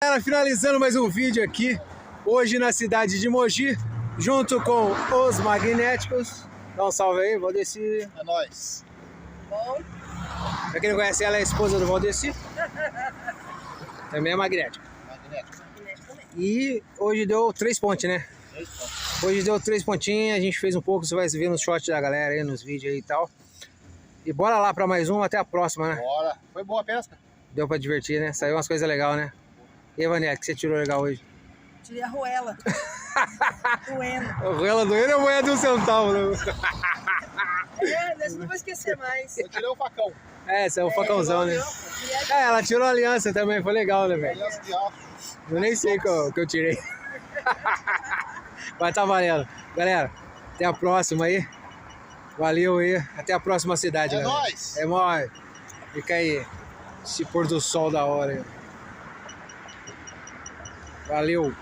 Galera, finalizando mais um vídeo aqui, hoje na cidade de Mogi, junto com os magnéticos. Dá um salve aí, Valdeci. É nóis. Bom. Pra quem não conhece, ela é a esposa do Valdeci. Também é magnética. Magnético. E hoje deu 3 pontos, né? 3 pontos. Hoje deu 3 pontinhos, a gente fez um pouco, você vai ver nos shots da galera aí, nos vídeos aí e tal. E bora lá pra mais um, até a próxima, né? Bora. Foi boa a pesca? Deu pra divertir, né? Saiu umas coisas legais, né? E aí, Vanessa, o que você tirou legal hoje? Tirei a roela. Doendo. A roela doendo é moeda de um centavo, né? Dessa não vou esquecer mais. Eu tirei o facão. É, esse é o facãozão, né? É, ela tirou a aliança também, foi legal, né, velho? Aliança de aço. Eu nem sei o que eu tirei. Mas tá valendo. Galera, até a próxima aí. Valeu aí. Até a próxima cidade, É galera. nóis. É nóis. Fica aí. Esse pôr do sol da hora aí. Valeu.